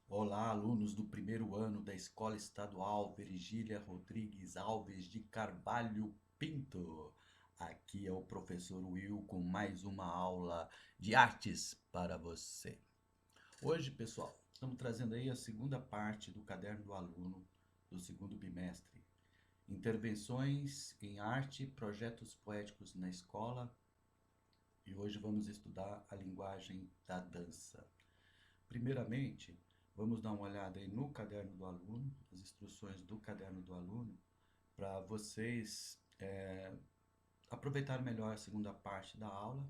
Olá, alunos do primeiro ano da Escola Estadual Virgília Rodrigues Alves de Carvalho Pinto. Aqui é o professor Will com mais uma aula de artes para você. Hoje, pessoal, estamos trazendo aí a segunda parte do caderno do aluno do segundo bimestre. Intervenções em arte, projetos poéticos na escola. E hoje vamos estudar a linguagem da dança. Primeiramente, vamos dar uma olhada aí no caderno do aluno, as instruções do caderno do aluno, para vocês aproveitarem melhor a segunda parte da aula,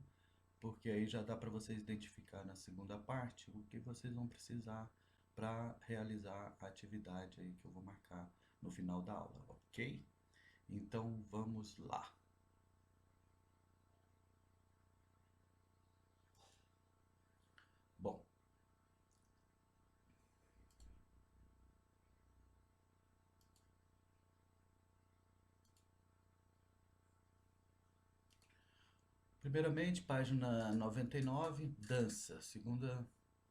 porque aí já dá para vocês identificar na segunda parte o que vocês vão precisar para realizar a atividade aí que eu vou marcar no final da aula, ok? Então vamos lá. Bom, primeiramente, página 99, dança, segunda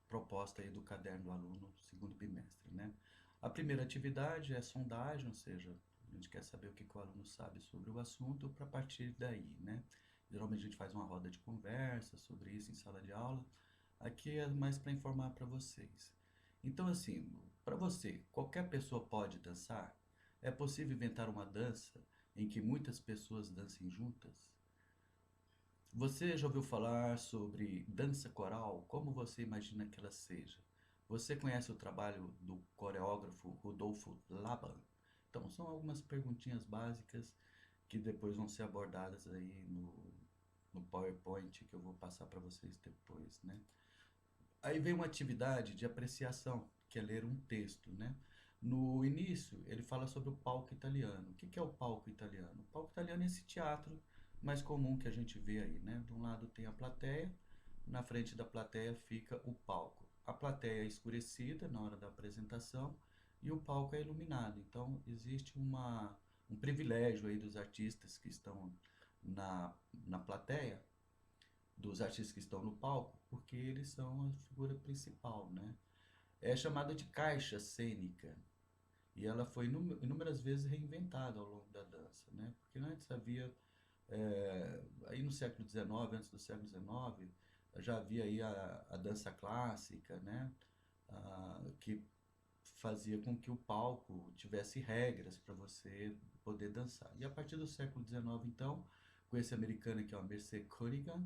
proposta aí do caderno do aluno, segundo bimestre, né? A primeira atividade é sondagem, ou seja, a gente quer saber o que o aluno sabe sobre o assunto para partir daí, né? Geralmente a gente faz uma roda de conversa sobre isso em sala de aula. Aqui é mais para informar para vocês. Então, assim, para você, qualquer pessoa pode dançar? É possível inventar uma dança em que muitas pessoas dancem juntas? Você já ouviu falar sobre dança coral? Como você imagina que ela seja? Você conhece o trabalho do coreógrafo Rodolfo Laban? Então, são algumas perguntinhas básicas que depois vão ser abordadas aí no PowerPoint que eu vou passar para vocês depois, né? Aí vem uma atividade de apreciação, que é ler um texto, né? No início, ele fala sobre o palco italiano. O que é o palco italiano? O palco italiano é esse teatro mais comum que a gente vê aí, né? De um lado tem a plateia, na frente da plateia fica o palco. A plateia é escurecida na hora da apresentação e o palco é iluminado. Então, existe um privilégio aí dos artistas que estão na plateia, dos artistas que estão no palco, porque eles são a figura principal, né? É chamada de caixa cênica e ela foi inúmeras vezes reinventada ao longo da dança, né? Porque antes havia, aí no século XIX, antes do século XIX, já havia aí a dança clássica, né? Que fazia com que o palco tivesse regras para você poder dançar. E a partir do século XIX, então, com esse americano que é o Mercer Cunningham,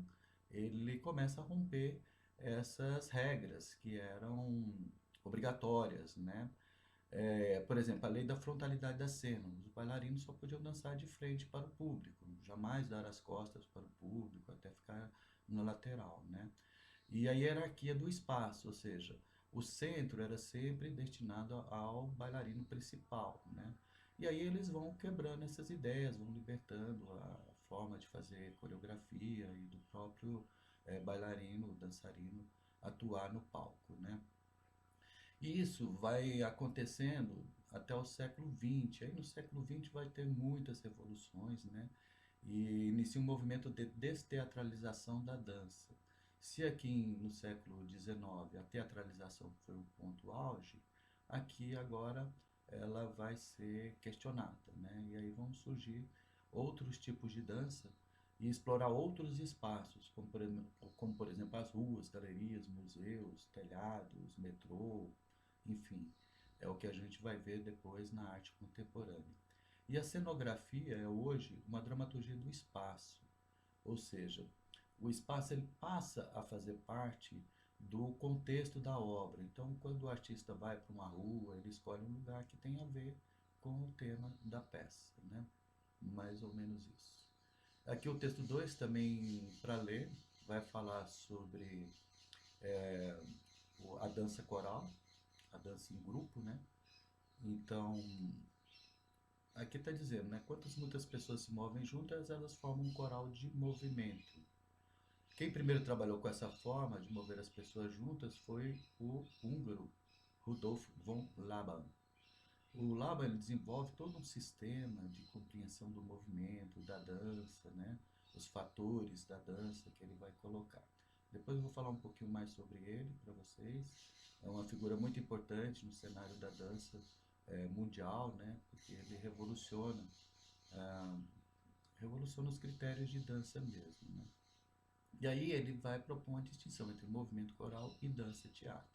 ele começa a romper essas regras que eram obrigatórias, né? Por exemplo, a lei da frontalidade da cena. Os bailarinos só podiam dançar de frente para o público, jamais dar as costas para o público, até ficar na lateral, né? E a hierarquia do espaço, ou seja, o centro era sempre destinado ao bailarino principal, né? E aí eles vão quebrando essas ideias, vão libertando a forma de fazer coreografia e do próprio bailarino, dançarino atuar no palco, né? E isso vai acontecendo até o século XX. Aí no século XX vai ter muitas revoluções, né? E inicia um movimento de desteatralização da dança. Se aqui no século XIX a teatralização foi o ponto auge, aqui agora ela vai ser questionada, né? E aí vão surgir outros tipos de dança e explorar outros espaços, como por exemplo as ruas, galerias, museus, telhados, metrô, enfim, é o que a gente vai ver depois na arte contemporânea. E a cenografia é hoje uma dramaturgia do espaço, ou seja, o espaço ele passa a fazer parte do contexto da obra. Então, quando o artista vai para uma rua, ele escolhe um lugar que tem a ver com o tema da peça, né? Mais ou menos isso. Aqui o texto 2 também para ler vai falar sobre é, a dança coral, a dança em grupo, né? Então, aqui está dizendo, né? Quantas muitas pessoas se movem juntas, elas formam um coral de movimento. Quem primeiro trabalhou com essa forma de mover as pessoas juntas foi o húngaro Rudolf von Laban. O Laban ele desenvolve todo um sistema de compreensão do movimento, da dança, né? Os fatores da dança que ele vai colocar. Depois eu vou falar um pouquinho mais sobre ele para vocês. É uma figura muito importante no cenário da dança mundial, né? Porque ele ah, revoluciona os critérios de dança mesmo, né? E aí ele vai propor uma distinção entre movimento coral e dança-teatro.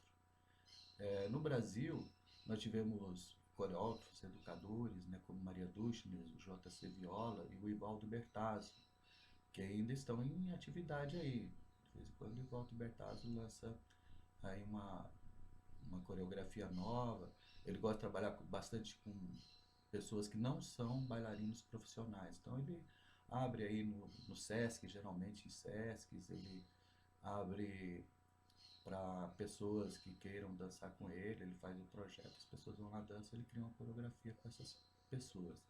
No Brasil, nós tivemos coreógrafos, educadores, né, como Maria Duschner, o J.C. Viola e o Ivaldo Bertazzo, que ainda estão em atividade aí. De vez em quando o Ivaldo Bertazzo lança aí uma coreografia nova. Ele gosta de trabalhar bastante com pessoas que não são bailarinos profissionais. Então ele abre aí no Sesc, geralmente em Sescs, ele abre para pessoas que queiram dançar com ele faz o projeto, as pessoas vão lá, dançam, ele cria uma coreografia com essas pessoas.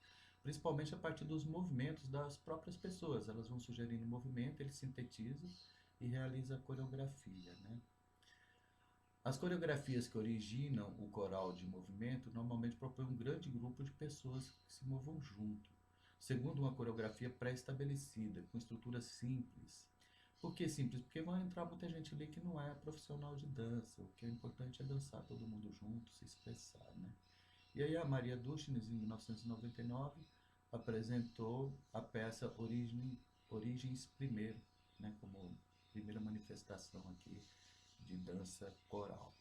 Principalmente a partir dos movimentos das próprias pessoas, elas vão sugerindo o movimento, ele sintetiza e realiza a coreografia, né? As coreografias que originam o coral de movimento normalmente propõem um grande grupo de pessoas que se movam junto, segundo uma coreografia pré-estabelecida, com estrutura simples. Por que simples? Porque vai entrar muita gente ali que não é profissional de dança. O que é importante é dançar todo mundo junto, se expressar, né? E aí a Maria Dushnes, em 1999, apresentou a peça Origens Primeiro, né, como primeira manifestação aqui de dança coral.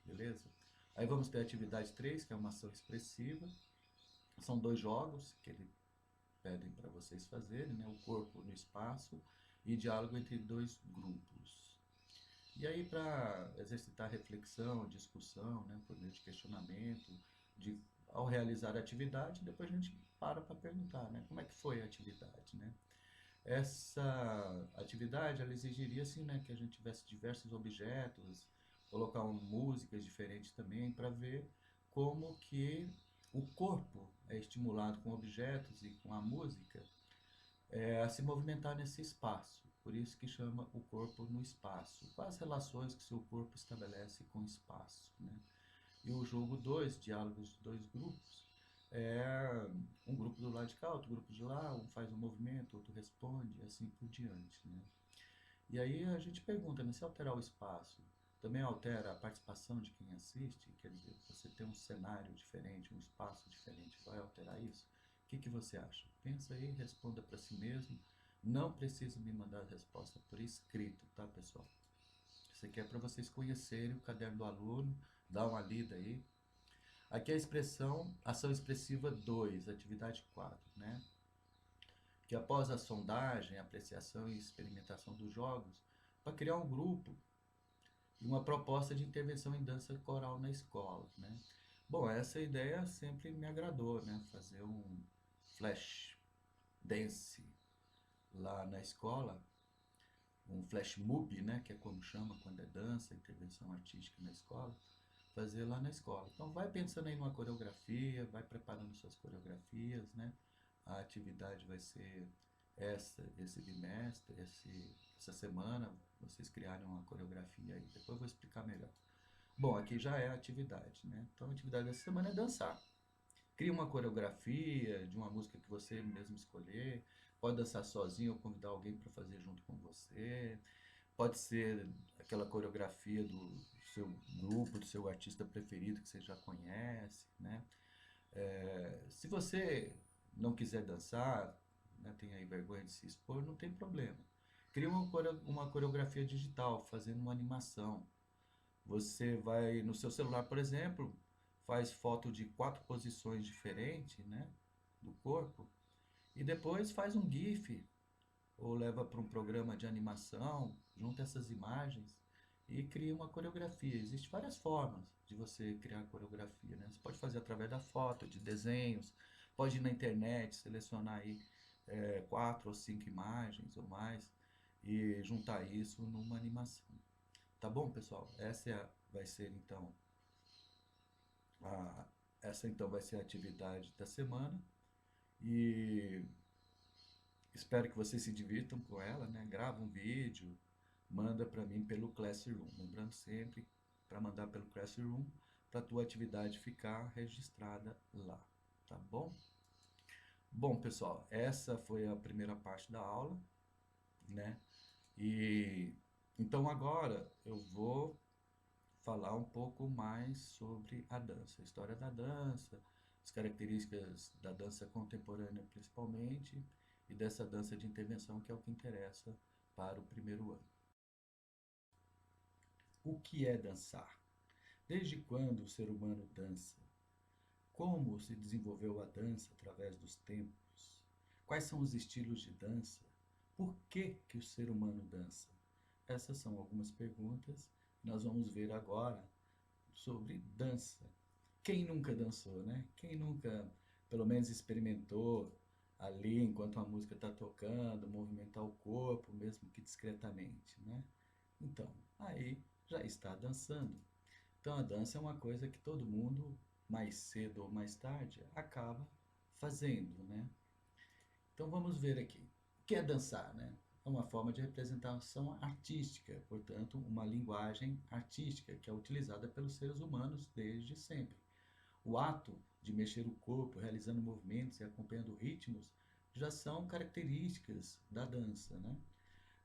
Beleza? Aí vamos ter a atividade 3, que é uma ação expressiva. São 2 jogos que ele pedem para vocês fazerem, né? O corpo no espaço e diálogo entre 2 grupos. E aí, para exercitar reflexão, discussão, né, por meio de questionamento, ao realizar a atividade, depois a gente para perguntar, né, como é que foi a atividade, né? Essa atividade, ela exigiria, assim, né, que a gente tivesse diversos objetos, colocar músicas diferentes também, para ver como que o corpo é estimulado com objetos e com a música a se movimentar nesse espaço. Por isso que chama o corpo no espaço. Quais as relações que seu corpo estabelece com o espaço, né? E o jogo 2, diálogos de 2 grupos, é um grupo do lado de cá, outro grupo de lá, um faz um movimento, outro responde, e assim por diante, né? E aí a gente pergunta, né, se alterar o espaço, também altera a participação de quem assiste? Quer dizer, você tem um cenário diferente, um espaço diferente, vai alterar isso? O que que você acha? Pensa aí, responda para si mesmo. Não precisa me mandar a resposta por escrito, tá, pessoal? Isso aqui é para vocês conhecerem o caderno do aluno, dar uma lida aí. Aqui é a expressão ação expressiva 2, atividade 4, né? Que após a sondagem, apreciação e experimentação dos jogos, para criar um grupo e uma proposta de intervenção em dança coral na escola, né? Bom, essa ideia sempre me agradou, né? Fazer um flash dance lá na escola, um flash mob, né? Que é como chama quando é dança, intervenção artística na escola, fazer lá na escola. Então vai pensando aí numa coreografia, vai preparando suas coreografias, né? A atividade vai ser esse bimestre, essa semana, vocês criarem uma coreografia aí. Depois eu vou explicar melhor. Bom, aqui já é a atividade, né? Então a atividade dessa semana é dançar. Cria uma coreografia de uma música que você mesmo escolher. Pode dançar sozinho ou convidar alguém para fazer junto com você. Pode ser aquela coreografia do seu grupo, do seu artista preferido que você já conhece, né? Se você não quiser dançar, né, tem aí vergonha de se expor, não tem problema. Cria uma coreografia digital, fazendo uma animação. Você vai no seu celular, por exemplo, faz foto de 4 posições diferentes, né, do corpo, e depois faz um GIF ou leva para um programa de animação, junta essas imagens e cria uma coreografia. Existem várias formas de você criar coreografia, né? Você pode fazer através da foto, de desenhos, pode ir na internet, selecionar aí 4 ou 5 imagens ou mais e juntar isso numa animação. Tá bom, pessoal? Vai ser então a, essa então vai ser a atividade da semana e espero que vocês se divirtam com ela, né? Grava um vídeo, manda para mim pelo Classroom. Lembrando sempre para mandar pelo Classroom para a tua atividade ficar registrada lá, tá bom? Bom, pessoal, essa foi a primeira parte da aula, né? E Então agora eu vou falar um pouco mais sobre a dança, a história da dança, as características da dança contemporânea principalmente, e dessa dança de intervenção que é o que interessa para o primeiro ano. O que é dançar? Desde quando o ser humano dança? Como se desenvolveu a dança através dos tempos? Quais são os estilos de dança? Por que que o ser humano dança? Essas são algumas perguntas que nós vamos ver agora sobre dança. Quem nunca dançou, né? Quem nunca, pelo menos, experimentou ali, enquanto a música está tocando, movimentar o corpo, mesmo que discretamente, né? Então, aí já está dançando. Então, a dança é uma coisa que todo mundo, mais cedo ou mais tarde, acaba fazendo, né? Então, vamos ver aqui. O que é dançar, né? É uma forma de representação artística, portanto, uma linguagem artística que é utilizada pelos seres humanos desde sempre. O ato de mexer o corpo, realizando movimentos e acompanhando ritmos, já são características da dança, né?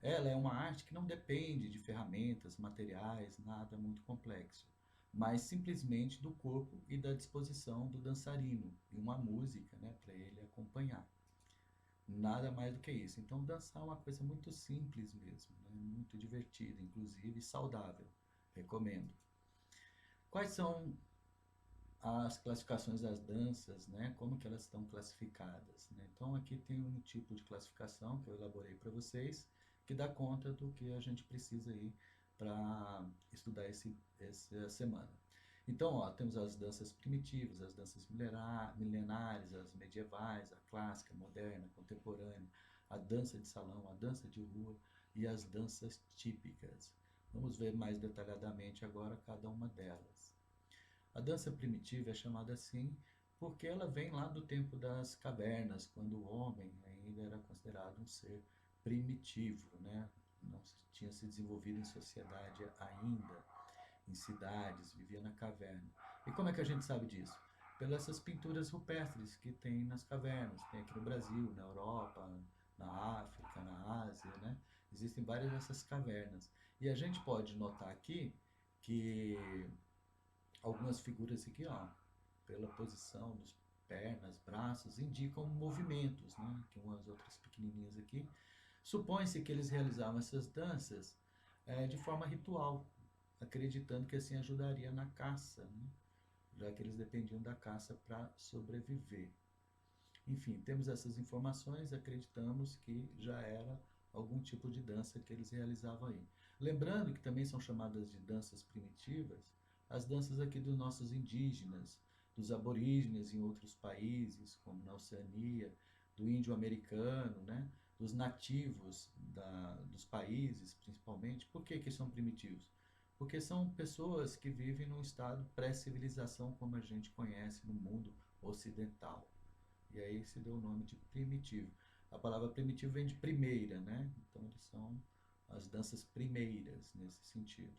Ela é uma arte que não depende de ferramentas, materiais, nada muito complexo, mas simplesmente do corpo e da disposição do dançarino e uma música, né, para ele acompanhar. Nada mais do que isso. Então, dançar é uma coisa muito simples mesmo, né? Muito divertida, inclusive saudável. Recomendo. Quais são as classificações das danças, né? Como que elas estão classificadas, né? Então, aqui tem um tipo de classificação que eu elaborei para vocês, que dá conta do que a gente precisa aí para estudar essa semana. Então, ó, temos as danças primitivas, as danças milenares, as medievais, a clássica, a moderna, a contemporânea, a dança de salão, a dança de rua e as danças típicas. Vamos ver mais detalhadamente agora cada uma delas. A dança primitiva é chamada assim porque ela vem lá do tempo das cavernas, quando o homem ainda era considerado um ser primitivo, né? Não tinha se desenvolvido em sociedade ainda, em cidades, vivia na caverna. E como é que a gente sabe disso? Pelas essas pinturas rupestres que tem nas cavernas, tem aqui no Brasil, na Europa, na África, na Ásia, né? Existem várias dessas cavernas. E a gente pode notar aqui que algumas figuras aqui, ó, pela posição dos pernas, braços, indicam movimentos, né? Que umas outras pequenininhas aqui. Supõe-se que eles realizavam essas danças de forma ritual, acreditando que assim ajudaria na caça, né? Já que eles dependiam da caça para sobreviver. Enfim, temos essas informações, acreditamos que já era algum tipo de dança que eles realizavam aí. Lembrando que também são chamadas de danças primitivas as danças aqui dos nossos indígenas, dos aborígenes em outros países, como na Oceania, do índio americano, né? Dos nativos dos países, principalmente. Por que são primitivos? Porque são pessoas que vivem num estado pré-civilização como a gente conhece no mundo ocidental. E aí se deu o nome de primitivo. A palavra primitivo vem de primeira, né? Então eles são as danças primeiras nesse sentido.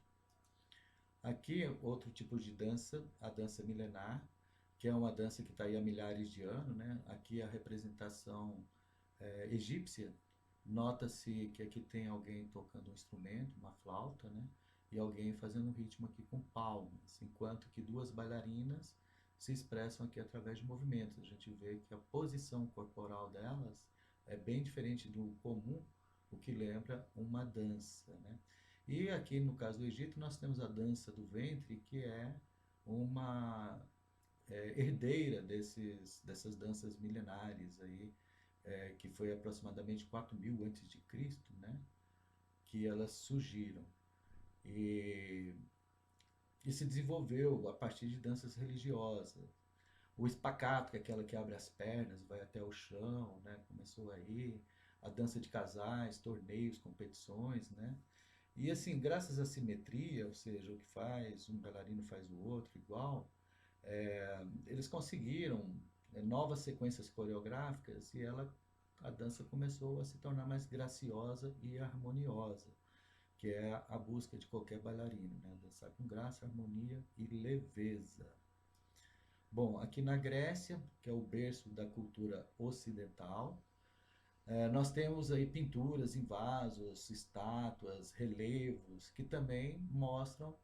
Aqui outro tipo de dança, a dança milenar, que é uma dança que está aí há milhares de anos, né? Aqui a representação egípcia, nota-se que aqui tem alguém tocando um instrumento, uma flauta, né? E alguém fazendo um ritmo aqui com palmas, enquanto que duas bailarinas se expressam aqui através de movimentos. A gente vê que a posição corporal delas é bem diferente do comum, o que lembra uma dança, né? E aqui no caso do Egito nós temos a dança do ventre, que é uma herdeira dessas danças milenares aí, que foi aproximadamente 4.000 antes de Cristo, né? Que elas surgiram. E, e se desenvolveu a partir de danças religiosas. O espacato, que é aquela que abre as pernas, vai até o chão, né? Começou aí. A dança de casais, torneios, competições, né? E assim, graças à simetria, ou seja, o que faz, um bailarino faz o outro igual, eles conseguiram novas sequências coreográficas e a dança começou a se tornar mais graciosa e harmoniosa, que é a busca de qualquer bailarino, né? Dançar com graça, harmonia e leveza. Bom, aqui na Grécia, que é o berço da cultura ocidental, Nós temos aí pinturas em vasos, estátuas, relevos, que também mostram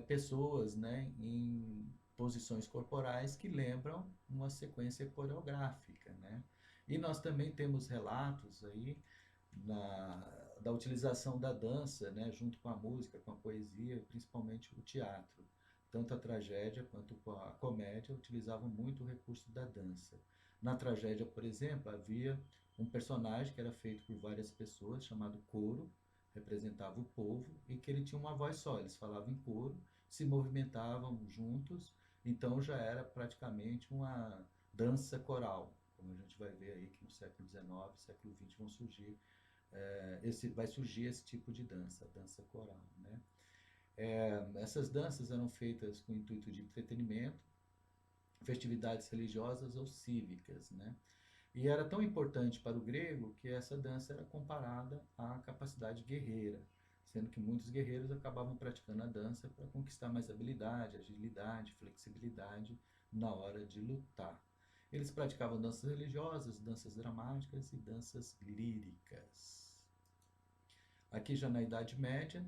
pessoas, né, em posições corporais que lembram uma sequência coreográfica, né? E nós também temos relatos aí da utilização da dança, né, junto com a música, com a poesia, principalmente o teatro. Tanto a tragédia quanto a comédia utilizavam muito o recurso da dança. Na tragédia, por exemplo, havia um personagem que era feito por várias pessoas, chamado coro, representava o povo, e que ele tinha uma voz só, eles falavam em coro, se movimentavam juntos, então já era praticamente uma dança coral, como a gente vai ver aí que no século XIX, século XX vão surgir, vai surgir esse tipo de dança, a dança coral, né? Essas danças eram feitas com o intuito de entretenimento, festividades religiosas ou cívicas, né? E era tão importante para o grego que essa dança era comparada à capacidade guerreira, sendo que muitos guerreiros acabavam praticando a dança para conquistar mais habilidade, agilidade, flexibilidade na hora de lutar. Eles praticavam danças religiosas, danças dramáticas e danças líricas. Aqui já na Idade Média,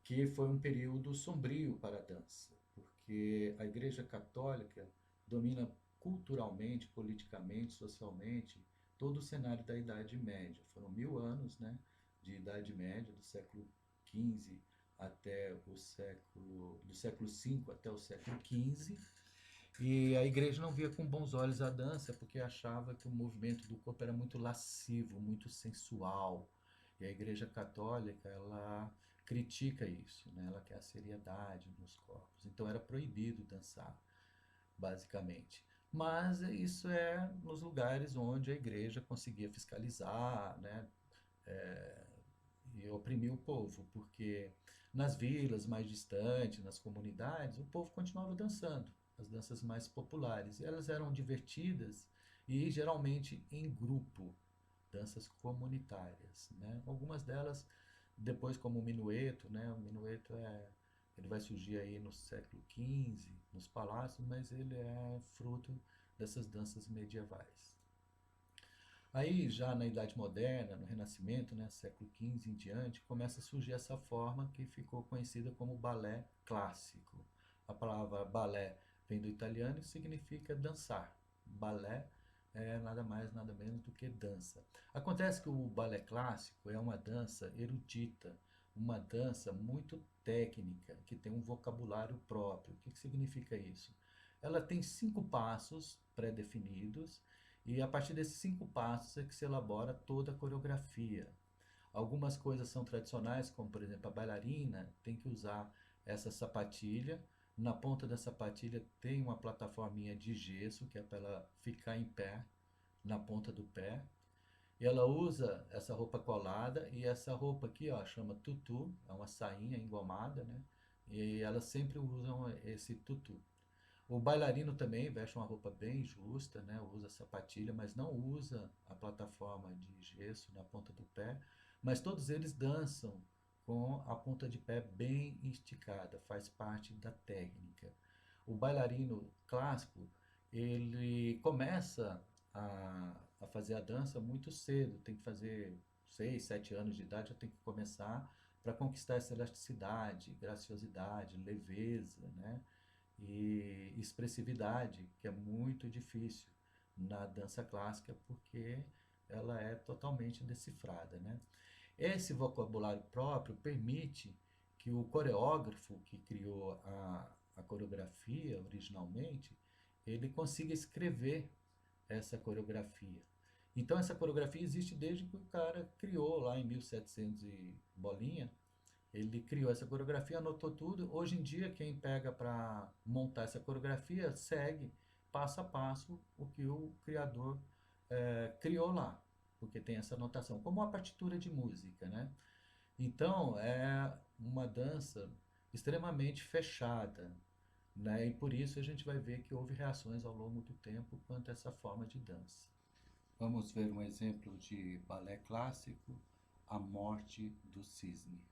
que foi um período sombrio para a dança, porque a Igreja Católica domina culturalmente, politicamente, socialmente todo o cenário da Idade Média. Foram 1000 anos, né, de Idade Média, do século XV até o século, do século V até o século XV, e a igreja não via com bons olhos a dança porque achava que o movimento do corpo era muito lascivo, muito sensual. E a igreja católica, ela critica isso, né? Ela quer a seriedade nos corpos. Então era proibido dançar, basicamente. Mas isso é nos lugares onde a igreja conseguia fiscalizar, né? E oprimir o povo, porque nas vilas mais distantes, nas comunidades, o povo continuava dançando, as danças mais populares. E elas eram divertidas e geralmente em grupo, danças comunitárias, né? Algumas delas depois como o minueto, né? O minueto ele vai surgir aí no século XV, nos palácios, mas ele é fruto dessas danças medievais. Aí, já na Idade Moderna, no Renascimento, né, século XV em diante, começa a surgir essa forma que ficou conhecida como balé clássico. A palavra balé vem do italiano e significa dançar. Balé é nada mais, nada menos do que dança. Acontece que o balé clássico é uma dança erudita, uma dança muito técnica, que tem um vocabulário próprio. O que significa isso? Ela tem 5 passos pré-definidos e a partir desses 5 passos é que se elabora toda a coreografia. Algumas coisas são tradicionais, como por exemplo a bailarina tem que usar essa sapatilha. Na ponta da sapatilha tem uma plataforminha de gesso, que é para ela ficar em pé, na ponta do pé. E ela usa essa roupa colada e essa roupa aqui, ó, chama tutu, é uma sainha engomada, né? E elas sempre usam esse tutu. O bailarino também veste uma roupa bem justa, né? Usa sapatilha, mas não usa a plataforma de gesso na ponta do pé. Mas todos eles dançam com a ponta de pé bem esticada, faz parte da técnica. O bailarino clássico, ele começa a fazer a dança muito cedo, tem que fazer 6, 7 anos de idade, já tem que começar para conquistar essa elasticidade, graciosidade, leveza, né? E expressividade, que é muito difícil na dança clássica, porque ela é totalmente decifrada, né? Esse vocabulário próprio permite que o coreógrafo que criou a coreografia originalmente, ele consiga escrever essa coreografia. Então essa coreografia existe desde que o cara criou lá em 1700 e bolinha, ele criou essa coreografia, anotou tudo. Hoje em dia, quem pega para montar essa coreografia segue passo a passo o que o criador criou lá, porque tem essa anotação, como uma partitura de música, né? Então, é uma dança extremamente fechada, né? E por isso a gente vai ver que houve reações ao longo do tempo quanto a essa forma de dança. Vamos ver um exemplo de balé clássico, A Morte do Cisne.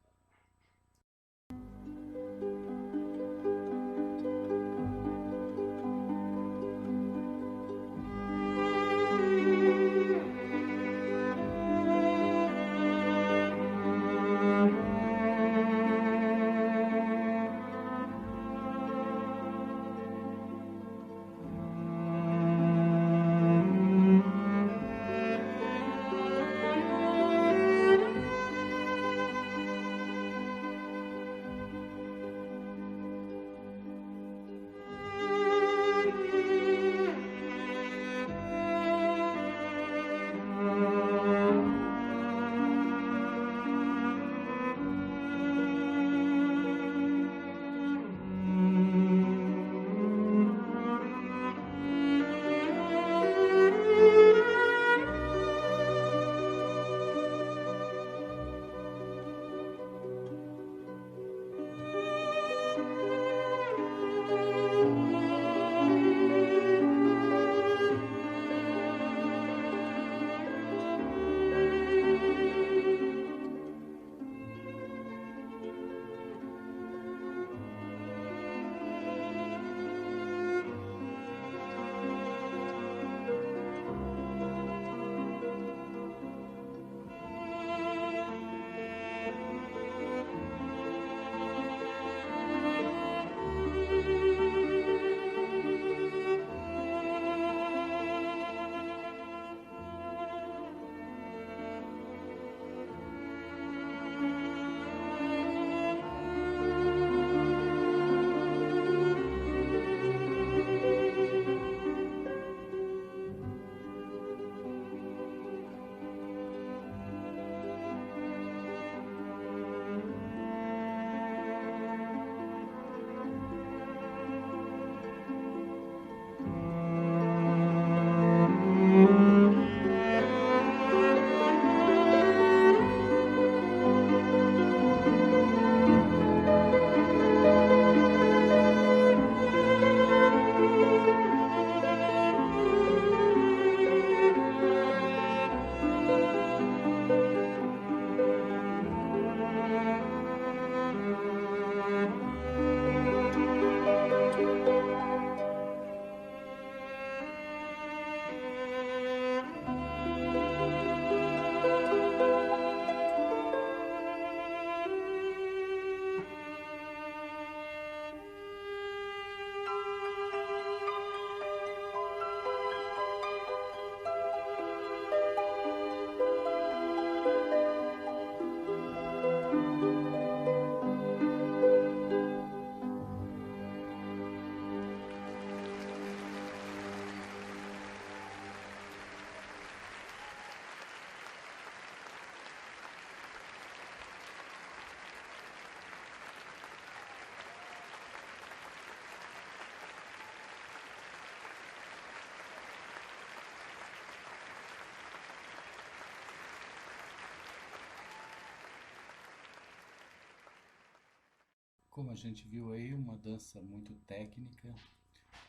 Como a gente viu aí, uma dança muito técnica,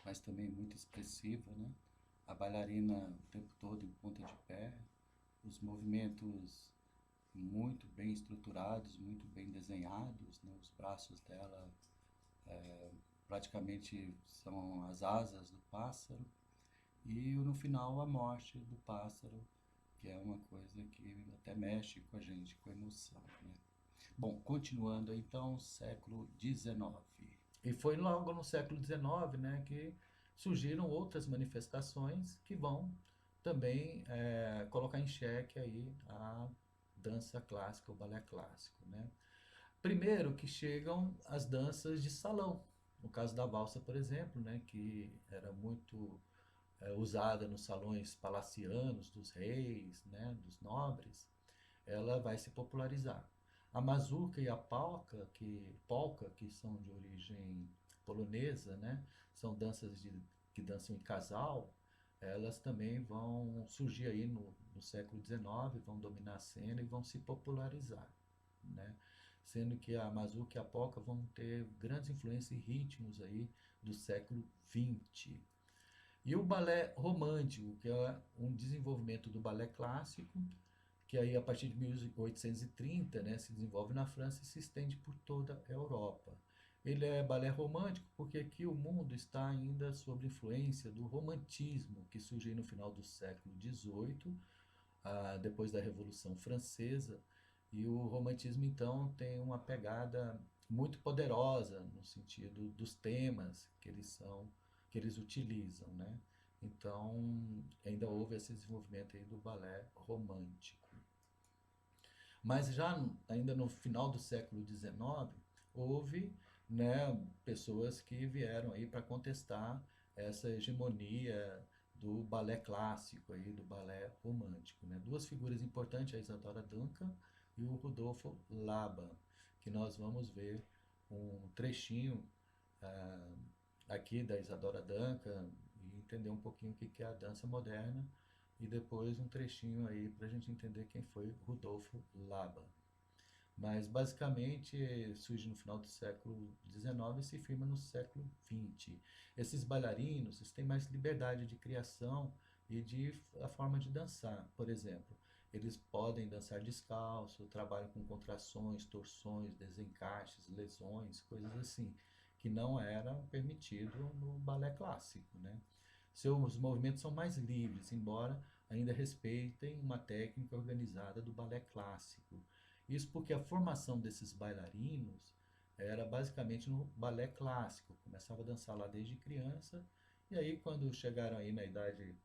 mas também muito expressiva, né? A bailarina o tempo todo em ponta de pé, os movimentos muito bem estruturados, muito bem desenhados, né? Os braços dela praticamente são as asas do pássaro, e no final a morte do pássaro, que é uma coisa que até mexe com a gente, com a emoção, né? Bom, continuando então, século XIX. E foi logo no século XIX, né, que surgiram outras manifestações que vão também colocar em xeque aí a dança clássica, o balé clássico, né? Primeiro que chegam as danças de salão, no caso da valsa, por exemplo, né, que era muito usada nos salões palacianos dos reis, né, dos nobres, ela vai se popularizar. A mazurca e a polka, que são de origem polonesa, né, são danças que dançam em casal, elas também vão surgir aí no século XIX, vão dominar a cena e vão se popularizar, né? Sendo que a mazurca e a polka vão ter grandes influências e ritmos aí do século XX. E o balé romântico, que é um desenvolvimento do balé clássico, que aí a partir de 1830, né, se desenvolve na França e se estende por toda a Europa. Ele é balé romântico porque aqui o mundo está ainda sob influência do romantismo, que surgiu no final do século XVIII, depois da Revolução Francesa, e o romantismo então tem uma pegada muito poderosa no sentido dos temas que eles utilizam, né? Então, ainda houve esse desenvolvimento aí do balé romântico. Mas já ainda no final do século XIX, houve, né, pessoas que vieram aí para contestar essa hegemonia do balé clássico, aí, do balé romântico, né? Duas figuras importantes, a Isadora Duncan e o Rudolfo Laban, que nós vamos ver um trechinho aqui da Isadora Duncan e entender um pouquinho o que é a dança moderna, e depois um trechinho aí para a gente entender quem foi Rudolfo Laban. Mas basicamente surge no final do século XIX e se firma no século XX. Esses bailarinos têm mais liberdade de criação e de a forma de dançar. Por exemplo, eles podem dançar descalço, trabalham com contrações, torções, desencaixes, lesões, coisas assim, que não era permitido no balé clássico, né? Seus movimentos são mais livres, embora ainda respeitem uma técnica organizada do balé clássico. Isso porque a formação desses bailarinos era basicamente no balé clássico. Começava a dançar lá desde criança, e aí quando chegaram aí na idade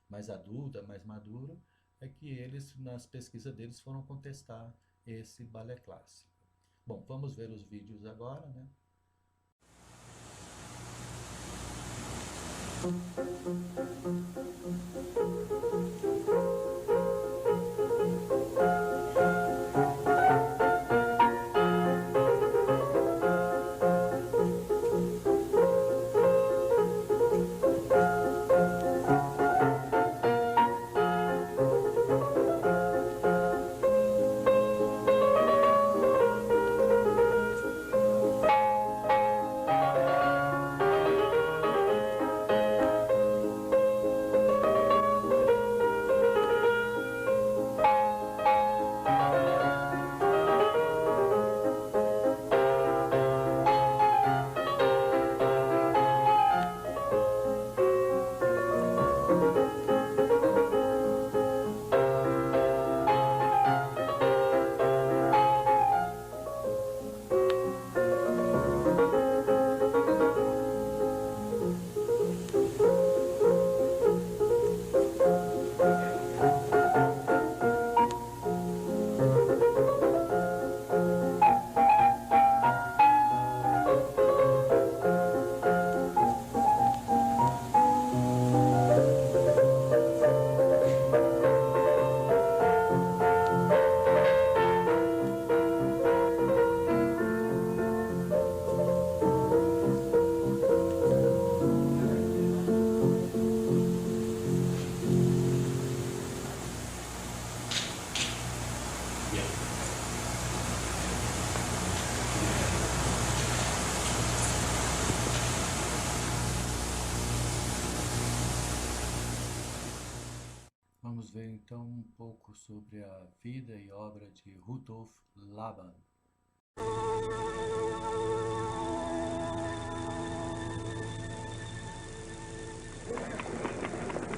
mais adulta, mais madura, é que eles, nas pesquisas deles, foram contestar esse balé clássico. Bom, vamos ver os vídeos agora, né? Vamos ver então um pouco sobre a vida e obra de Rudolf Laban.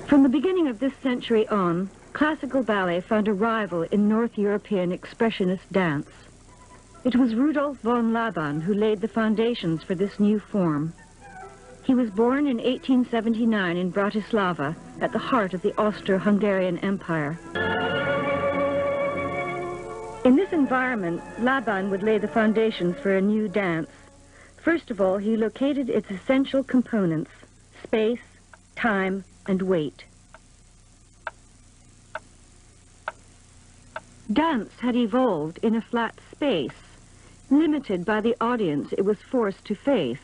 From the beginning of this century on, classical ballet found a rival in North European expressionist dance. It was Rudolf von Laban who laid the foundations for this new form. He was born in 1879 in Bratislava, at the heart of the Austro-Hungarian Empire. In this environment, Laban would lay the foundations for a new dance. First of all, he located its essential components: space, time, and weight. Dance had evolved in a flat space, limited by the audience it was forced to face.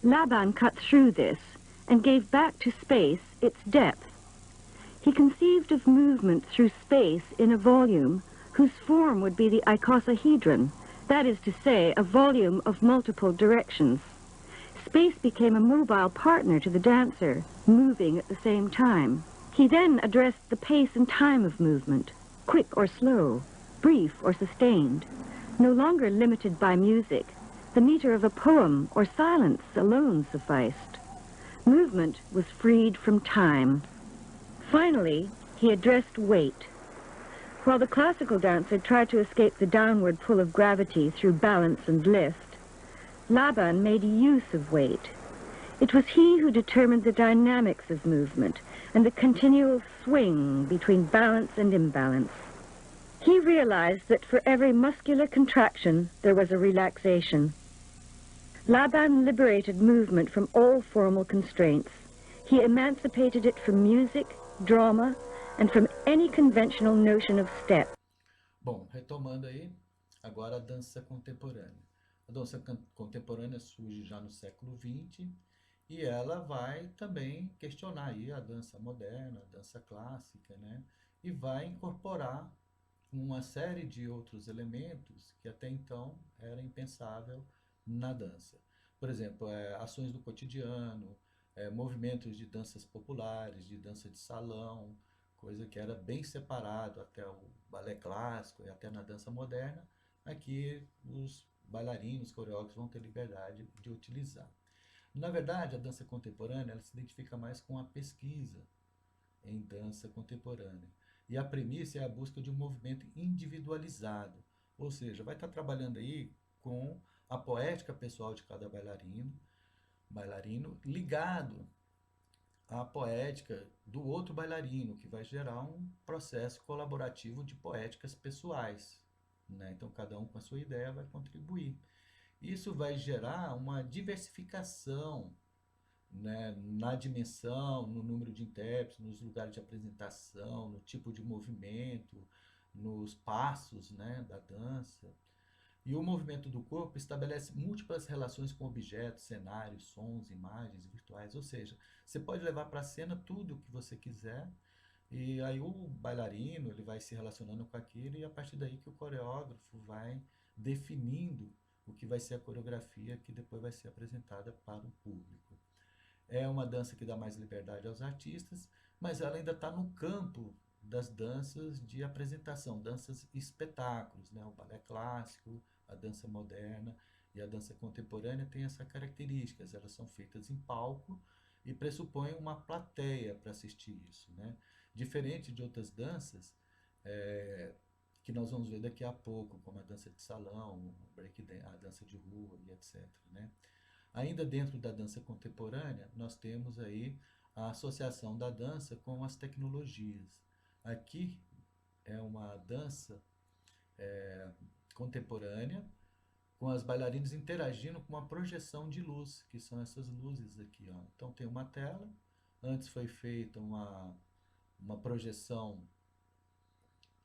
Laban cut through this and gave back to space its depth. He conceived of movement through space in a volume whose form would be the icosahedron, that is to say, a volume of multiple directions. Space became a mobile partner to the dancer, moving at the same time. He then addressed the pace and time of movement, quick or slow, brief or sustained, no longer limited by music. The meter of a poem or silence alone sufficed. Movement was freed from time. Finally, he addressed weight. While the classical dancer tried to escape the downward pull of gravity through balance and lift, Laban made use of weight. It was he who determined the dynamics of movement and the continual swing between balance and imbalance. He realized that for every muscular contraction, there was a relaxation. Laban liberated movement from all formal constraints. He emancipated it from music, drama, and from any conventional notion of step. Bom, retomando aí, agora a dança contemporânea. A dança contemporânea surge já no século XX e ela vai também questionar aí a dança moderna, a dança clássica, né? E vai incorporar uma série de outros elementos que até então era impensável na dança. Por exemplo, ações do cotidiano, movimentos de danças populares, de dança de salão, coisa que era bem separado até o balé clássico e até na dança moderna. Aqui os bailarinos, coreógrafos vão ter liberdade de utilizar. Na verdade, a dança contemporânea ela se identifica mais com a pesquisa em dança contemporânea. E a premissa é a busca de um movimento individualizado, ou seja, vai estar trabalhando aí com a poética pessoal de cada bailarino ligado à poética do outro bailarino, que vai gerar um processo colaborativo de poéticas pessoais, né? Então, cada um com a sua ideia vai contribuir. Isso vai gerar uma diversificação, né, na dimensão, no número de intérpretes, nos lugares de apresentação, no tipo de movimento, nos passos, né, da dança. E o movimento do corpo estabelece múltiplas relações com objetos, cenários, sons, imagens virtuais, ou seja, você pode levar para a cena tudo o que você quiser, e aí o bailarino ele vai se relacionando com aquilo, e a partir daí que o coreógrafo vai definindo o que vai ser a coreografia que depois vai ser apresentada para o público. É uma dança que dá mais liberdade aos artistas, mas ela ainda está no campo das danças de apresentação, danças espetáculos, né? O balé clássico, a dança moderna e a dança contemporânea têm essa característica, elas são feitas em palco e pressupõem uma plateia para assistir isso, né? Diferente de outras danças, que nós vamos ver daqui a pouco, como a dança de salão, a dança de rua e etc, né? Ainda dentro da dança contemporânea, nós temos aí a associação da dança com as tecnologias. Aqui é uma dança contemporânea, com as bailarinas interagindo com uma projeção de luz, que são essas luzes aqui, ó. Então tem uma tela, antes foi feita uma projeção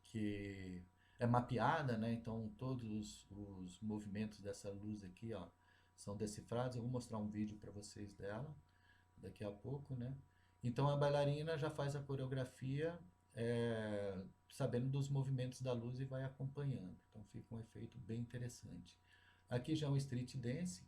que é mapeada, né? Então todos os movimentos dessa luz aqui, ó, são decifrados. Eu vou mostrar um vídeo para vocês dela daqui a pouco, né? Então a bailarina já faz a coreografia sabendo dos movimentos da luz e vai acompanhando. Então fica um efeito bem interessante. Aqui já é um street dance,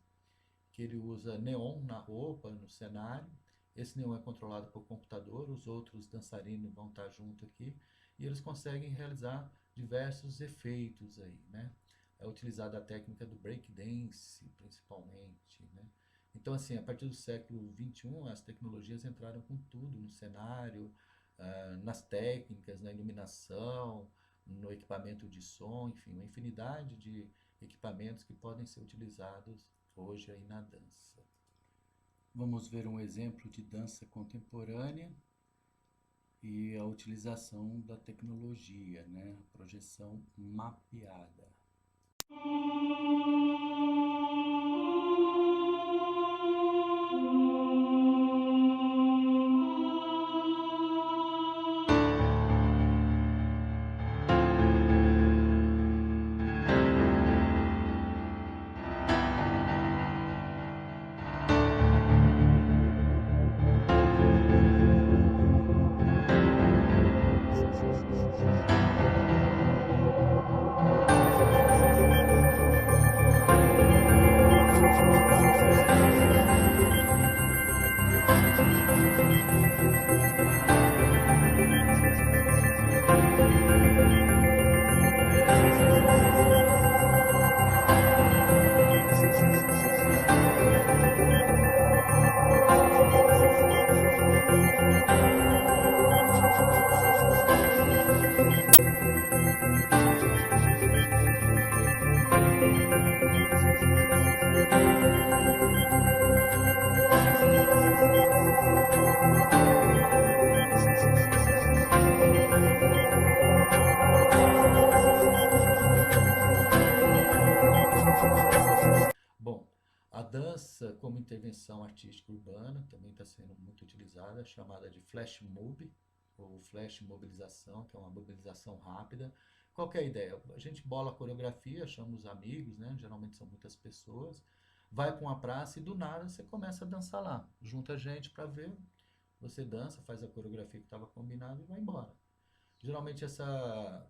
que ele usa neon na roupa, no cenário, Esse neon é controlado por computador, os outros dançarinos vão estar junto aqui e eles conseguem realizar diversos efeitos aí, né? É utilizada a técnica do breakdance, principalmente, né? Então, assim, a partir do século XXI, as tecnologias entraram com tudo no cenário, nas técnicas, na iluminação, no equipamento de som, enfim, uma infinidade de equipamentos que podem ser utilizados hoje aí na dança. Vamos ver um exemplo de dança contemporânea e a utilização da tecnologia, né? A projeção mapeada. Bom, a dança como intervenção artística urbana também está sendo muito utilizada, chamada de flash mob, ou flash mobilização, que é uma mobilização rápida. Qual que é a ideia? A gente bola a coreografia, chama os amigos, né? Geralmente são muitas pessoas, vai para uma praça e do nada você começa a dançar lá. Junta gente para ver, você dança, faz a coreografia que estava combinada e vai embora. Geralmente essa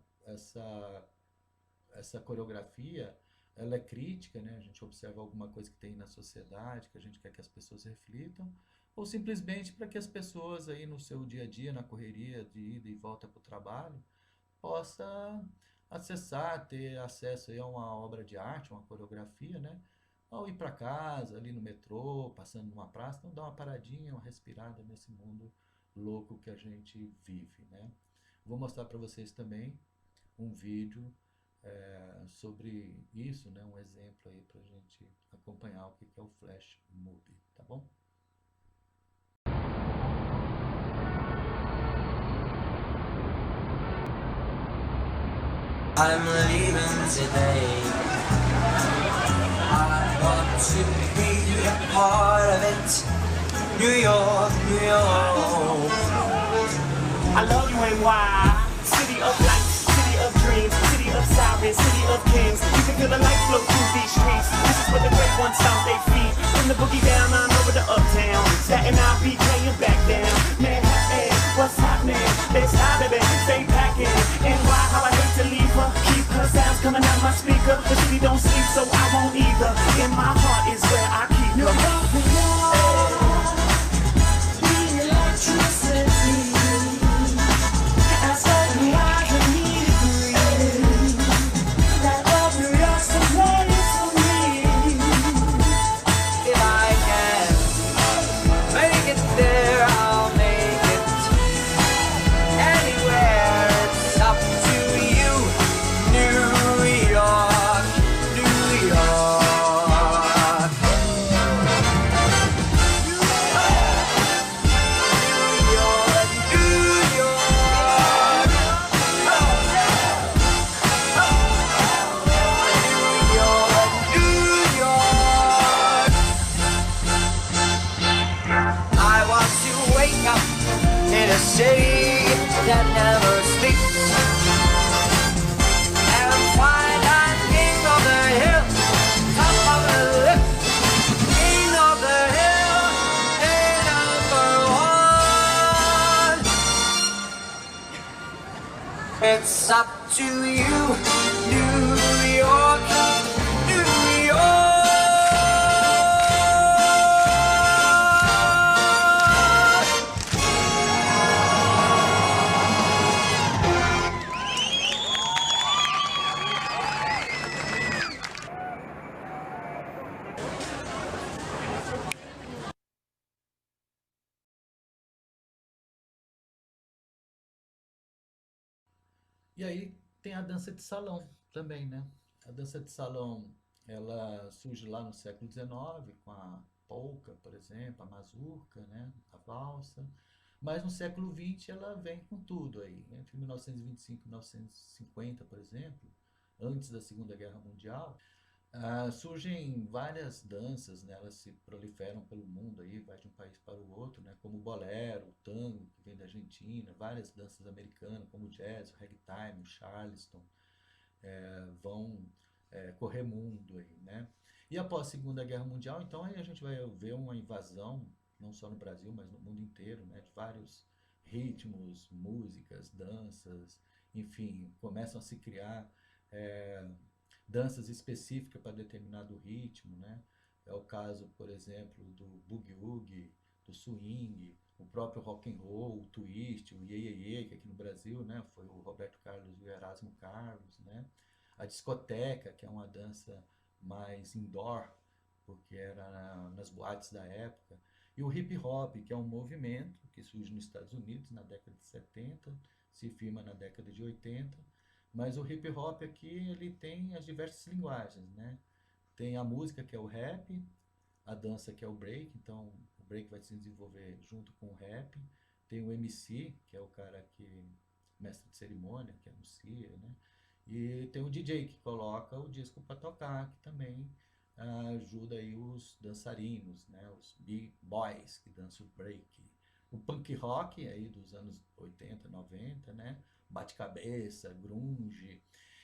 coreografia, ela é crítica, né? A gente observa alguma coisa que tem na sociedade, que a gente quer que as pessoas reflitam, ou simplesmente para que as pessoas aí no seu dia a dia, na correria de ida e volta para o trabalho, possa acessar, ter acesso aí a uma obra de arte, uma coreografia, né? Ao ir para casa, ali no metrô, passando numa praça, então dá uma paradinha, uma respirada nesse mundo louco que a gente vive, né? Vou mostrar para vocês também um vídeo sobre isso, né? Um exemplo aí para a gente acompanhar o que é o flash mob, tá bom? I'm leaving today. I want to be a part of it. New York, New York. I love you, NY. City of lights, city of dreams, city of sirens, city of kings. You can feel the light flow through these streets. This is where the great ones stomp their feet. From the boogie down on over to uptown. Staten Island, BK and back down. Manhattan, what's happening? Let's hide it, stay packing. NY, how I hate to leave her. Keep her sounds coming out my speaker. The city don't sleep, so I won't either. In my heart is where I keep her. City that never sleeps, and find I'm king of the hill, top of the list, king of the hill, and number one. It's up to you, New York, New York. 'Cause I'm leaving today. I want to be a part of it. New York, New York. I love you, NY. City of lights, city of dreams, city of sirens, city of kings. You can feel the light flow through these streets. This is where the great ones stomp their feet. From the boogie down on over to uptown. Staten Island, BK and back down. Manhattan, what's happening? Let's hide it, stay packing. NY, how I hate to leave her. Keep her sounds coming out my speaker. The city don't sleep, so I won't either. In my heart is where I keep her. New York, New York. E aí tem a dança de salão também, né? A dança de salão, ela surge lá no século XIX com a polca, por exemplo, a mazurca, né? A valsa. Mas no século XX ela vem com tudo aí. Entre 1925 e 1950, por exemplo, antes da Segunda Guerra Mundial, surgem várias danças, né? Elas se proliferam pelo mundo aí, vai de um país para o outro, né? Como o bolero, o tango, que vem da Argentina, várias danças americanas, como o jazz, o ragtime, o charleston, vão correr mundo aí, né? E após a Segunda Guerra Mundial, então aí a gente vai ver uma invasão, não só no Brasil, mas no mundo inteiro, né? De vários ritmos, músicas, danças, enfim, começam a se criar é, danças específicas para determinado ritmo, né? É o caso, por exemplo, do boogie-woogie, do swing, o próprio rock and roll, o twist, o iê, iê, iê, que aqui no Brasil, né, foi o Roberto Carlos e o Erasmo Carlos, né? A discoteca, que é uma dança mais indoor, porque era nas boates da época, e o hip hop, que é um movimento que surge nos Estados Unidos na década de 70, se firma na década de 80, mas o hip hop aqui ele tem as diversas linguagens, né? Tem a música que é o rap, a dança que é o break, então o break vai se desenvolver junto com o rap. Tem o MC, que é o cara que mestre de cerimônia, que anuncia, né? E tem o DJ que coloca o disco para tocar, que também ajuda aí os dançarinos, né? Os b-boys que dançam o break. O punk rock aí dos anos 80, 90, né? Bate-cabeça, grunge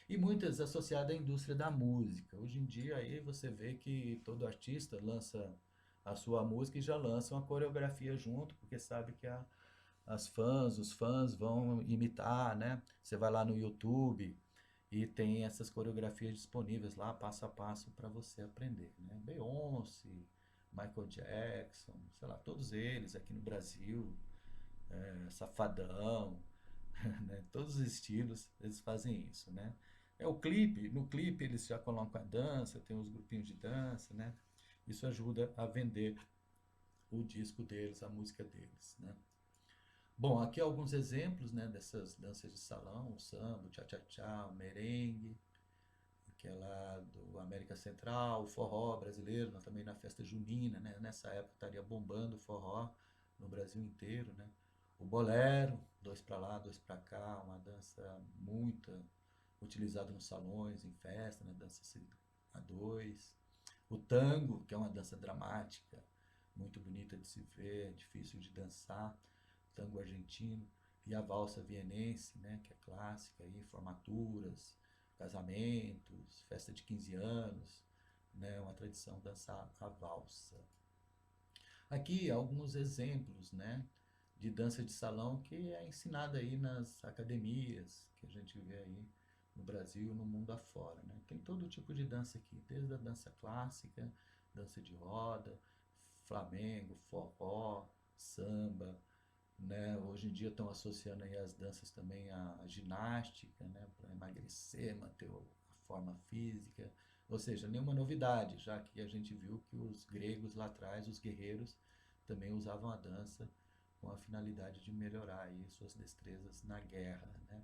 e muitas associadas à indústria da música. Hoje em dia aí você vê que todo artista lança a sua música e já lança uma coreografia junto, porque sabe que os fãs vão imitar, né? Você vai lá no YouTube e tem essas coreografias disponíveis lá, passo a passo, para você aprender, né? Beyoncé, Michael Jackson, sei lá, todos eles aqui no Brasil, Safadão, né? Todos os estilos, eles fazem isso, né? No clipe eles já colocam a dança, tem os grupinhos de dança, né? Isso ajuda a vender o disco deles, a música deles, né? Bom, aqui alguns exemplos, né, dessas danças de salão, o samba, o tchá-tchá-tchá, o merengue, que é lá do América Central, o forró brasileiro, também na festa junina, né? Nessa época estaria bombando o forró no Brasil inteiro, né? O bolero, dois para lá, dois para cá, uma dança muito utilizada nos salões, em festa, né? Dança a dois. O tango, que é uma dança dramática, muito bonita de se ver, difícil de dançar, tango argentino. E a valsa vienense, né? Que é clássica, aí, formaturas, casamentos, festa de 15 anos, né? Uma tradição dançar a valsa. Aqui alguns exemplos, né, de dança de salão que é ensinada aí nas academias que a gente vê aí no Brasil e no mundo afora, né? Tem todo tipo de dança aqui, desde a dança clássica, dança de roda, flamengo, forró, samba, né? Hoje em dia estão associando aí as danças também à ginástica, né? Para emagrecer, manter a forma física. Ou seja, nenhuma novidade, já que a gente viu que os gregos lá atrás, os guerreiros, também usavam a dança com a finalidade de melhorar aí suas destrezas na guerra, né?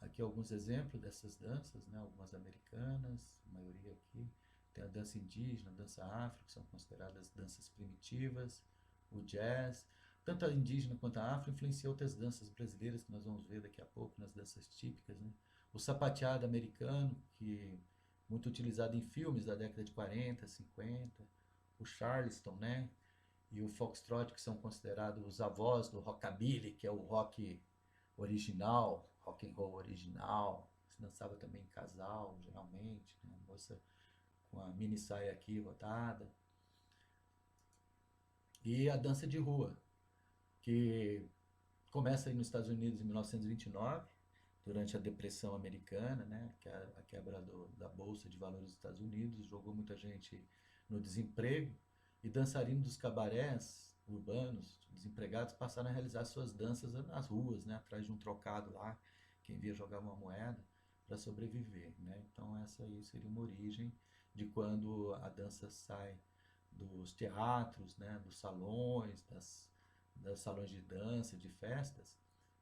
Aqui alguns exemplos dessas danças, né? Algumas americanas, a maioria aqui. Tem a dança indígena, a dança afro, que são consideradas danças primitivas, o jazz. Tanto a indígena quanto a afro influenciou outras danças brasileiras, que nós vamos ver daqui a pouco nas danças típicas, né? O sapateado americano, que muito utilizado em filmes da década de 40, 50. O charleston, né? E o foxtrot, que são considerados os avós do rockabilly, que é o rock original, rock and roll original. Se dançava também em casal, geralmente, né? A moça com a mini saia aqui rodada. E a dança de rua, que começa aí nos Estados Unidos em 1929, durante a Depressão Americana, né, que é a quebra da Bolsa de Valores dos Estados Unidos, jogou muita gente no desemprego, e dançarinos dos cabarés urbanos, desempregados, passaram a realizar suas danças nas ruas, né, atrás de um trocado lá, quem via jogar uma moeda para sobreviver, né? Então essa aí seria uma origem de quando a dança sai dos teatros, né, dos salões, das salões de dança, de festas,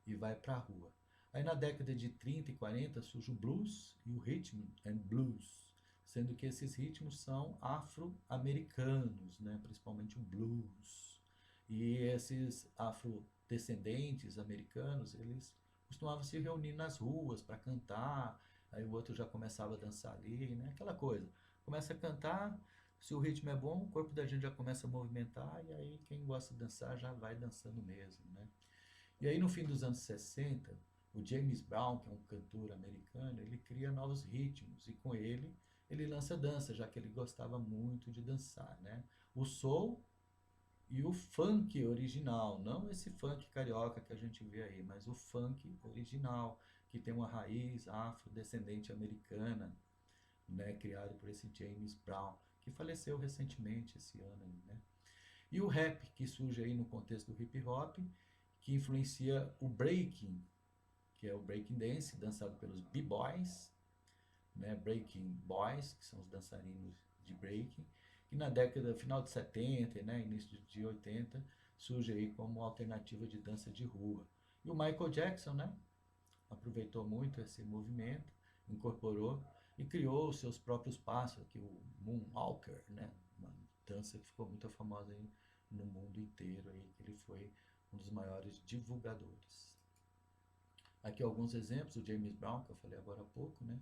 e vai para a rua. Aí na década de 30 e 40 surge o blues e o rhythm and blues, sendo que esses ritmos são afro-americanos, né? Principalmente o blues. E esses afrodescendentes americanos, eles costumavam se reunir nas ruas para cantar, aí o outro já começava a dançar ali, né? Aquela coisa. Começa a cantar, se o ritmo é bom, o corpo da gente já começa a movimentar, e aí quem gosta de dançar já vai dançando mesmo, né? E aí no fim dos anos 60, o James Brown, que é um cantor americano, ele cria novos ritmos, e com ele lança dança, já que ele gostava muito de dançar, né? O soul e o funk original, não esse funk carioca que a gente vê aí, mas o funk original, que tem uma raiz afrodescendente americana, né, criado por esse James Brown, que faleceu recentemente esse ano aí, né? E o rap, que surge aí no contexto do hip hop, que influencia o breaking, que é o breaking dance, dançado pelos b-boys, né, breaking boys, que são os dançarinos de breaking, que na década final de 70, né, início de 80, surge aí como alternativa de dança de rua. E o Michael Jackson, né, aproveitou muito esse movimento, incorporou e criou os seus próprios passos, aqui o Moonwalker, né, uma dança que ficou muito famosa aí no mundo inteiro, aí, que ele foi um dos maiores divulgadores. Aqui alguns exemplos, o James Brown, que eu falei agora há pouco, né,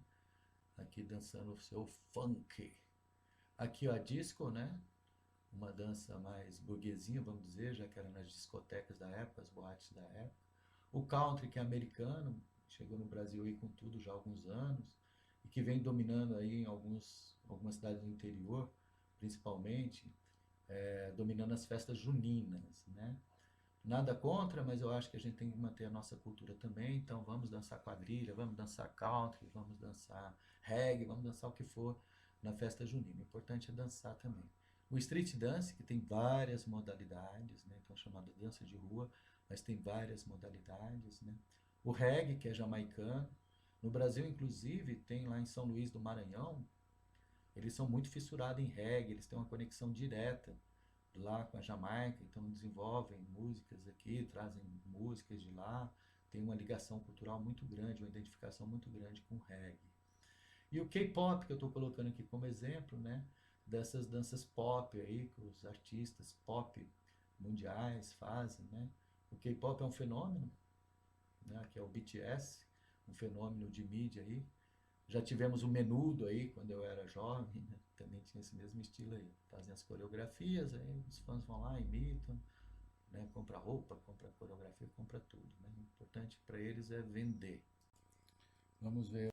aqui dançando o seu funk. Aqui, ó, a disco, né, uma dança mais burguesinha, vamos dizer, já que era nas discotecas da época, as boates da época. O country, que é americano, chegou no Brasil aí com tudo já há alguns anos, e que vem dominando aí em algumas cidades do interior, principalmente, dominando as festas juninas, né? Nada contra, mas eu acho que a gente tem que manter a nossa cultura também, então vamos dançar quadrilha, vamos dançar country, vamos dançar reggae, vamos dançar o que for na festa junina. O importante é dançar também. O street dance, que tem várias modalidades, né? Então é chamado de dança de rua, mas tem várias modalidades, né? O reggae, que é jamaicano. No Brasil, inclusive, tem lá em São Luís do Maranhão, eles são muito fissurados em reggae, eles têm uma conexão direta lá com a Jamaica, então desenvolvem músicas aqui, trazem músicas de lá, tem uma ligação cultural muito grande, uma identificação muito grande com o reggae. E o K-pop, que eu estou colocando aqui como exemplo, né, dessas danças pop aí, que os artistas pop mundiais fazem, né. O K-pop é um fenômeno, né, que é o BTS, um fenômeno de mídia aí. Já tivemos o Menudo aí, quando eu era jovem, né? Também tinha esse mesmo estilo aí. Fazem as coreografias, aí os fãs vão lá, imitam, né? Compra roupa, compra coreografia, compra tudo, né? O importante para eles é vender. Vamos ver.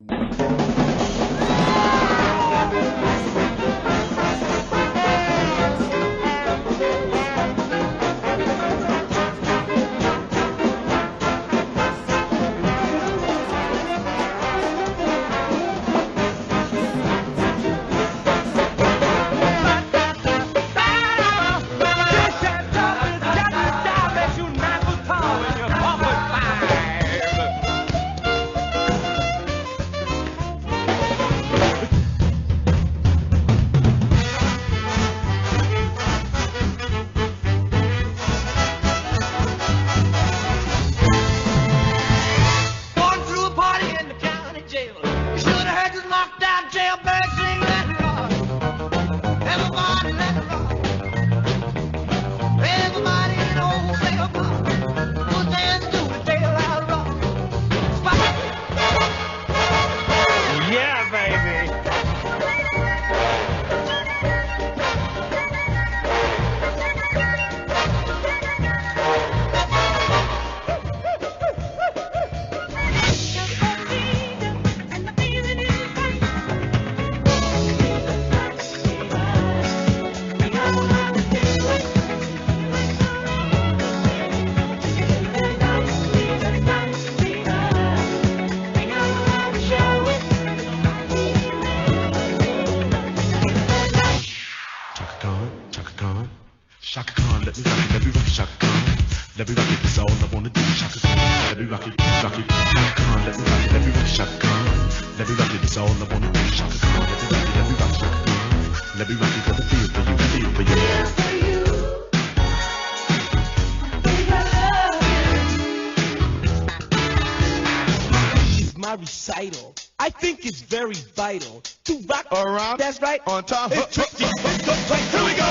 recital. I think it's very vital to rock around. That's right. On time. It's tricky. Here we go.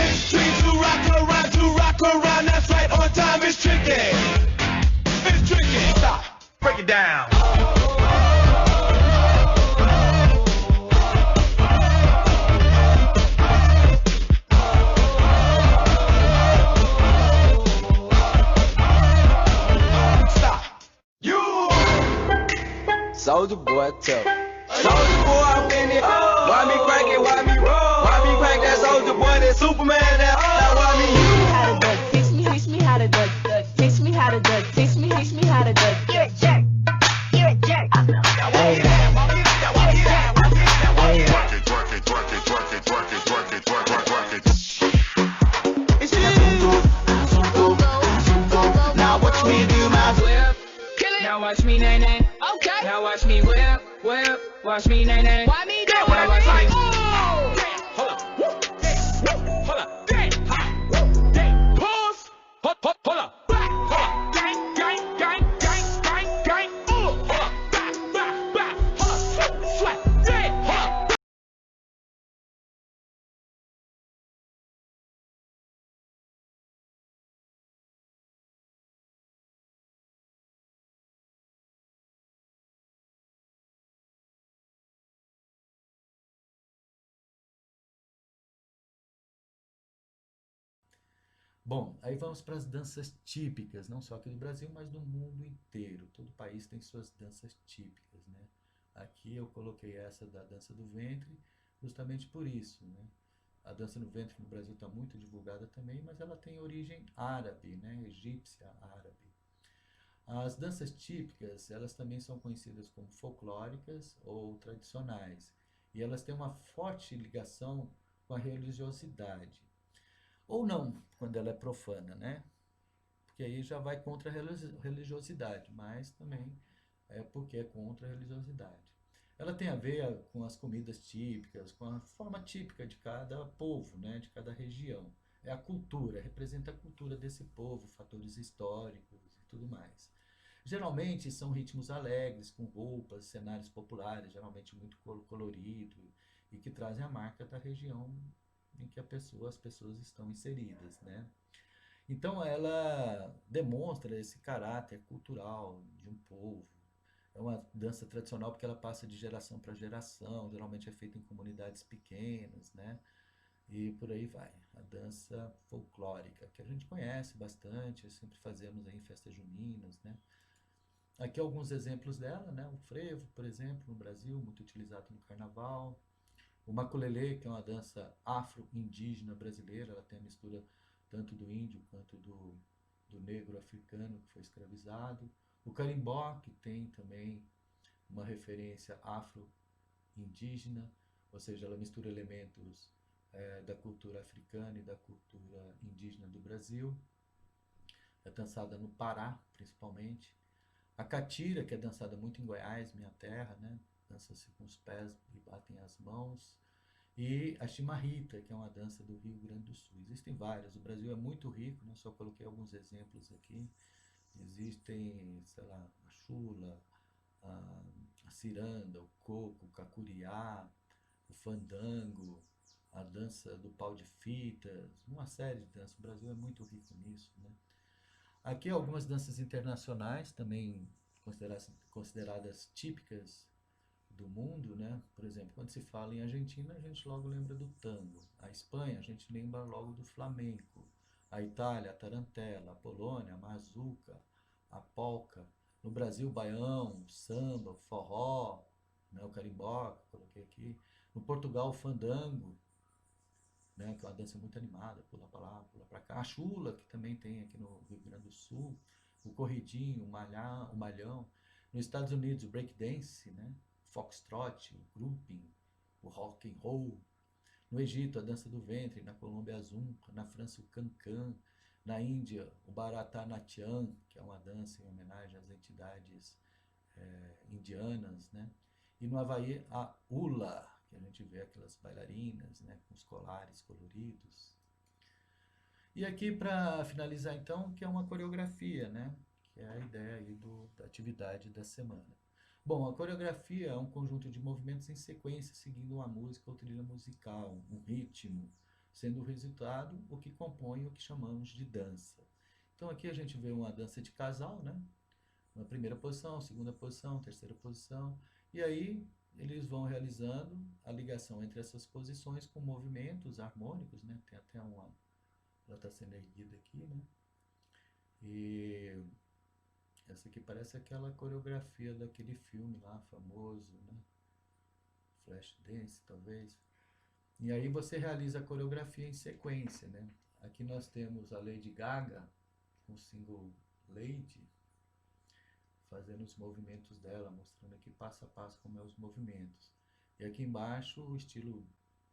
It's tricky to rock around. That's right. On time. It's tricky. It's tricky. Stop. Break it down. Soulja Boy tough. Soulja Boy win it. Why me crank it? Why me roll? Why me crank that Soulja Boy? That Superman? That why me you? How to duck? Teach me how to duck. Teach me how to duck. Teach me how to duck. You're a jerk. You're a jerk. Now watch me do my whip. Now watch me nay nay. Okay. Now watch me whip. Watch me nay nay. Why me do Now what watch I me. Hold up. Hold up. Pause. Hold up. Gang, gang, gang, gang, gang, gang. Hold up. Back. Hold up. Sweat. Hold up. Bom, aí vamos para as danças típicas, não só aqui do Brasil, mas do mundo inteiro. Todo país tem suas danças típicas, né? Aqui eu coloquei essa da dança do ventre justamente por isso, né? A dança do ventre no Brasil está muito divulgada também, mas ela tem origem árabe, né? Egípcia árabe. As danças típicas, elas também são conhecidas como folclóricas ou tradicionais, e elas têm uma forte ligação com a religiosidade. Ou não, quando ela é profana, né? Porque aí já vai contra a religiosidade, mas também é porque é contra a religiosidade. Ela tem a ver com as comidas típicas, com a forma típica de cada povo, né? De cada região. É a cultura, representa a cultura desse povo, fatores históricos e tudo mais. Geralmente são ritmos alegres, com roupas, cenários populares, geralmente muito colorido, e que trazem a marca da região em que as pessoas estão inseridas, né? Então ela demonstra esse caráter cultural de um povo. É uma dança tradicional porque ela passa de geração para geração, geralmente é feita em comunidades pequenas, né? E por aí vai. A dança folclórica, que a gente conhece bastante, sempre fazemos aí em festas juninas, né? Aqui alguns exemplos dela, né? O frevo, por exemplo, no Brasil, muito utilizado no carnaval. O maculelê, que é uma dança afro-indígena brasileira, ela tem a mistura tanto do índio quanto do negro africano que foi escravizado. O carimbó, que tem também uma referência afro-indígena, ou seja, ela mistura elementos da cultura africana e da cultura indígena do Brasil. É dançada no Pará, principalmente. A catira, que é dançada muito em Goiás, minha terra, né? Dança-se com os pés e batem as mãos. E a chimarrita, que é uma dança do Rio Grande do Sul. Existem várias, o Brasil é muito rico, né? Só coloquei alguns exemplos aqui. Existem, sei lá, a chula, a ciranda, o coco, o cacuriá, o fandango, a dança do pau de fitas, uma série de danças. O Brasil é muito rico nisso, né? Aqui algumas danças internacionais, também consideradas típicas do mundo, né? Por exemplo, quando se fala em Argentina, a gente logo lembra do tango. A Espanha, a gente lembra logo do flamenco. A Itália, a tarantela. A Polônia, a mazuca, a polca. No Brasil, o baião, o samba, o forró, né? O carimbó, que eu coloquei aqui. No Portugal, o fandango, né? Que é uma dança muito animada, pula para lá, pula para cá. A chula, que também tem aqui no Rio Grande do Sul. O corridinho, o malhão. Nos Estados Unidos, o breakdance, né? Foxtrot, o grouping, o rock and roll. No Egito, a dança do ventre. Na Colômbia, a zumba. Na França, o cancan. Na Índia, o Bharatanatyam, que é uma dança em homenagem às entidades indianas, né? E no Havaí, a hula, que a gente vê aquelas bailarinas, né, com os colares coloridos. E aqui, para finalizar, então, que é uma coreografia, né? Que é a ideia aí da atividade da semana. Bom, a coreografia é um conjunto de movimentos em sequência, seguindo uma música ou trilha musical, um ritmo, sendo o resultado o que compõe o que chamamos de dança. Então aqui a gente vê uma dança de casal, né? Uma primeira posição, segunda posição, terceira posição, e aí eles vão realizando a ligação entre essas posições com movimentos harmônicos, né? Tem até uma, ela está sendo erguida aqui, né? E essa aqui parece aquela coreografia daquele filme lá, famoso, né? Flashdance, talvez. E aí você realiza a coreografia em sequência, né? Aqui nós temos a Lady Gaga, com o single Lady, fazendo os movimentos dela, mostrando aqui passo a passo como é os movimentos. E aqui embaixo o estilo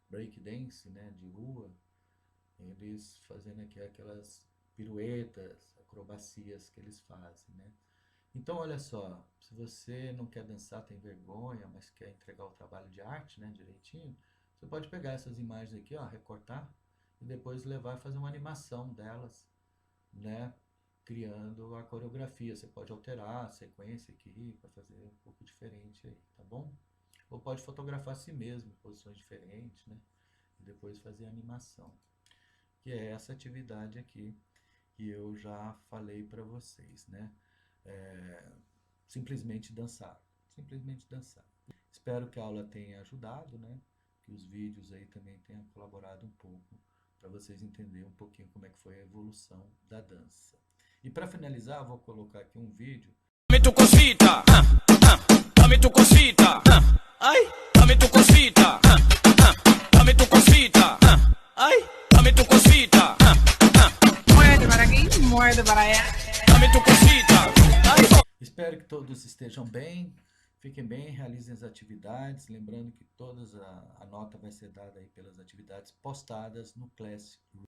breakdance, né, de rua, eles fazendo aqui aquelas piruetas, acrobacias que eles fazem, né? Então, olha só, se você não quer dançar, tem vergonha, mas quer entregar o trabalho de arte, né, direitinho, você pode pegar essas imagens aqui, ó, recortar, e depois levar e fazer uma animação delas, né, criando a coreografia. Você pode alterar a sequência aqui para fazer um pouco diferente aí, tá bom? Ou pode fotografar a si mesmo, em posições diferentes, né, e depois fazer a animação, que é essa atividade aqui que eu já falei para vocês, né? Simplesmente dançar, simplesmente dançar. Espero que a aula tenha ajudado, né? Que os vídeos aí também tenham colaborado um pouco para vocês entenderem um pouquinho como é que foi a evolução da dança. E para finalizar, vou colocar aqui um vídeo. Dame tu cosita, dame tu cosita, ay, dame tu cosita, dame tu cosita, ay, dame tu cosita, Muerde para aquí, muerde para allá. dame tu cosita, ay. Espero que todos estejam bem, fiquem bem, realizem as atividades, lembrando que todas a nota vai ser dada aí pelas atividades postadas no Classroom.